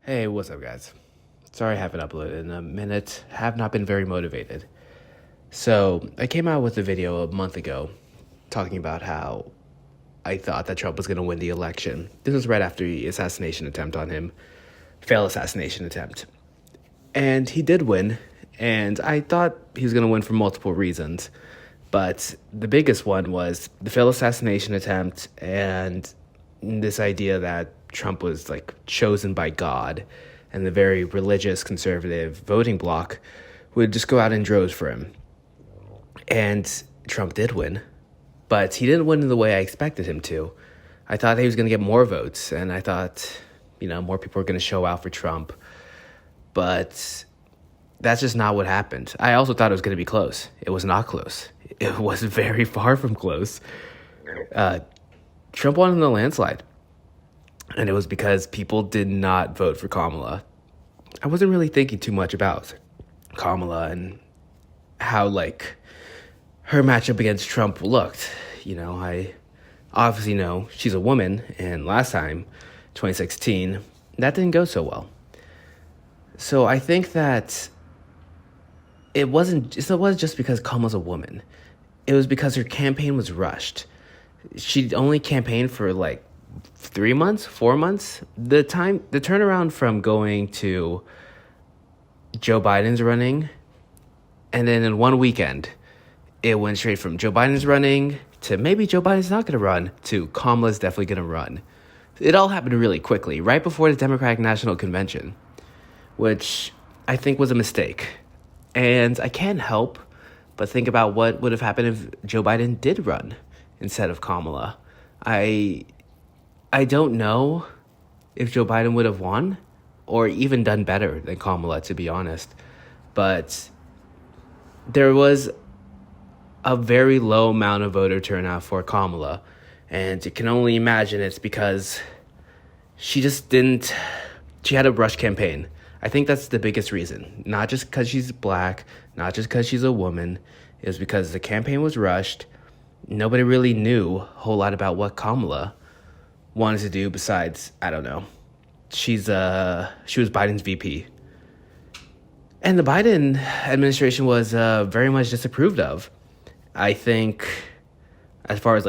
Hey, what's up, guys? Sorry I haven't uploaded in a minute. Have not been very motivated. So, I came out with a video a month ago talking about how I thought that Trump was going to win the election. This was right after the assassination attempt on him, failed assassination attempt. And he did win, and I thought he was going to win for multiple reasons. But the biggest one was the failed assassination attempt and this idea that Trump was like chosen by God, and the very religious conservative voting bloc would just go out in droves for him. And Trump did win, but he didn't win in the way I expected him to. I thought he was going to get more votes, and I thought, more people were going to show out for Trump. But that's just not what happened. I also thought it was going to be close. It was not close. It was very far from close. Trump won in a landslide. And it was because people did not vote for Kamala. I wasn't really thinking too much about Kamala and how, her matchup against Trump looked. I obviously know she's a woman, and last time, 2016, that didn't go so well. So I think that it wasn't just because Kamala's a woman. It was because her campaign was rushed. She only campaigned for 3 months, 4 months. The turnaround from going to Joe Biden's running, and then in one weekend, it went straight from Joe Biden's running to maybe Joe Biden's not going to run to Kamala's definitely going to run. It all happened really quickly, right before the Democratic National Convention, which I think was a mistake. And I can't help but think about what would have happened if Joe Biden did run instead of Kamala. I don't know if Joe Biden would have won or even done better than Kamala, to be honest. But there was a very low amount of voter turnout for Kamala. And you can only imagine it's because she had a rush campaign. I think that's the biggest reason. Not just because she's black, not just because she's a woman. It was because the campaign was rushed. Nobody really knew a whole lot about what Kamala wanted to do besides, I don't know. She was Biden's VP. And the Biden administration was very much disapproved of. I think as far as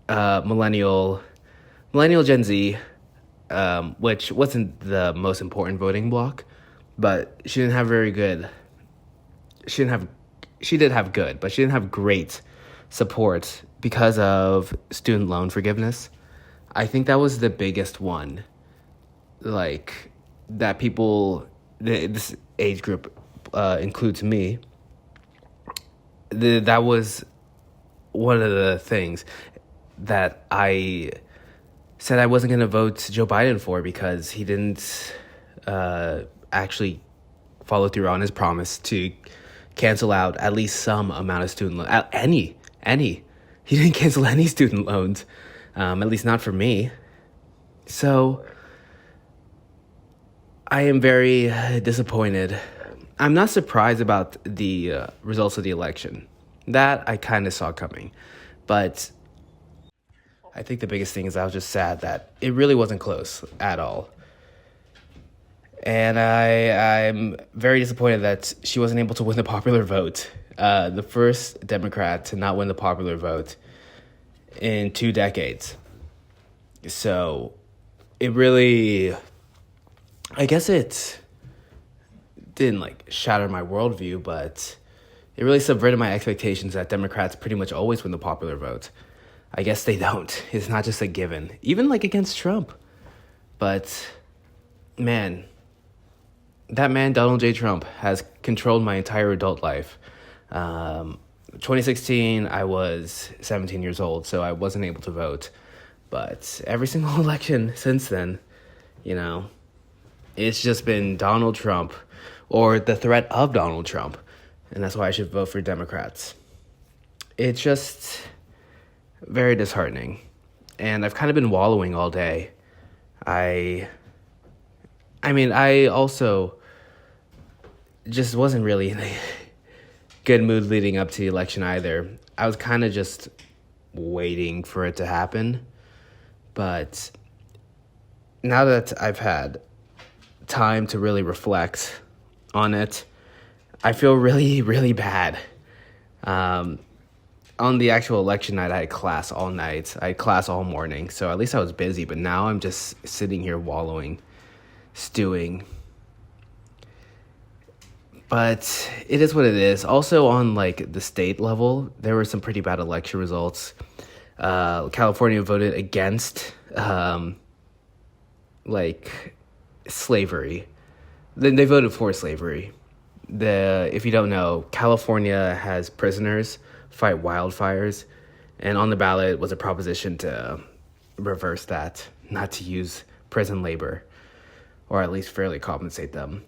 millennial Gen Z, which wasn't the most important voting bloc, but she did have good, but she didn't have great support because of student loan forgiveness. I think that was the biggest one, that people, this age group includes me, that was one of the things that I said I wasn't going to vote Joe Biden for because he didn't actually follow through on his promise to cancel out at least some amount of student loans. Any. He didn't cancel any student loans. At least not for me. So I am very disappointed. I'm not surprised about the results of the election. That I kind of saw coming. But I think the biggest thing is I was just sad that it really wasn't close at all. And I'm very disappointed that she wasn't able to win the popular vote. The first Democrat to not win the popular vote in 2 decades. So it really, I guess it didn't shatter my worldview, but it really subverted my expectations that Democrats pretty much always win the popular vote. I guess they don't. It's not just a given, even against Trump. But man, that man, Donald J. Trump, has controlled my entire adult life. 2016, I was 17 years old, so I wasn't able to vote. But every single election since then, it's just been Donald Trump or the threat of Donald Trump. And that's why I should vote for Democrats. It's just very disheartening. And I've kind of been wallowing all day. I also just wasn't really in a good mood leading up to the election either. I was kind of just waiting for it to happen. But now that I've had time to really reflect on it. I feel really, really bad. On the actual election night, I had class all night. I had class all morning, so at least I was busy. But now I'm just sitting here wallowing, stewing. But it is what it is. Also, on like the state level, there were some pretty bad election results. California voted against like slavery. Then they voted for slavery. If you don't know, California has prisoners fight wildfires, and on the ballot was a proposition to reverse that, not to use prison labor, or at least fairly compensate them.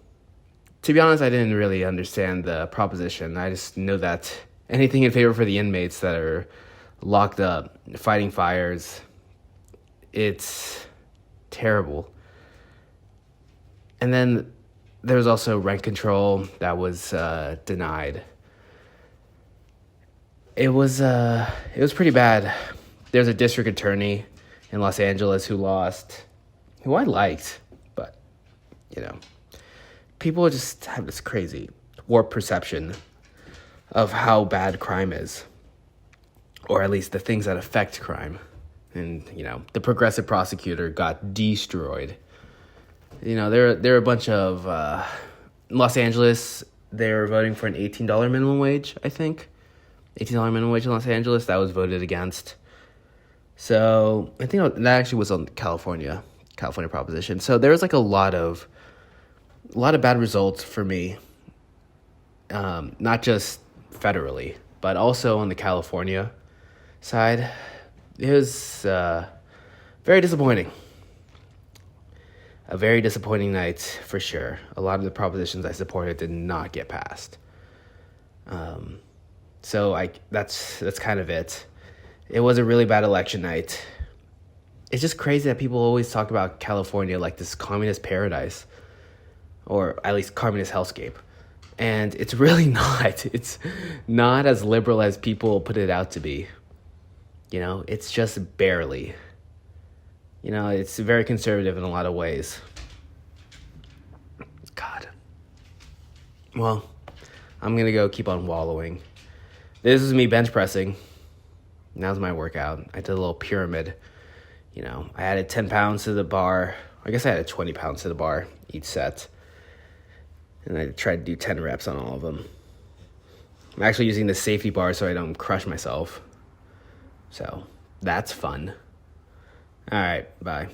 To be honest, I didn't really understand the proposition. I just know that anything in favor for the inmates that are locked up, fighting fires, it's terrible. And then there was also rent control that was denied. It was pretty bad. There's a district attorney in Los Angeles who lost, who I liked, but, you know, people just have this crazy warped perception of how bad crime is, or at least the things that affect crime. And, you know, the progressive prosecutor got destroyed. You know, there are a bunch of, Los Angeles, they're voting for an $18 minimum wage, I think. $18 minimum wage in Los Angeles, that was voted against. So I think that actually was on California proposition. So there was like a lot of bad results for me, not just federally, but also on the California side. It was very disappointing. A very disappointing night for sure. A lot of the propositions I supported did not get passed. So that's kind of it. It was a really bad election night. It's just crazy that people always talk about California like this communist paradise, or at least communist hellscape. And it's really not. It's not as liberal as people put it out to be. You know, it's just barely. You know, it's very conservative in a lot of ways. God. Well, I'm going to go keep on wallowing. This is me bench pressing. Now's my workout. I did a little pyramid. You know, I added 10 pounds to the bar. I guess I added 20 pounds to the bar each set. And I tried to do 10 reps on all of them. I'm actually using the safety bar so I don't crush myself. So, that's fun. All right, bye.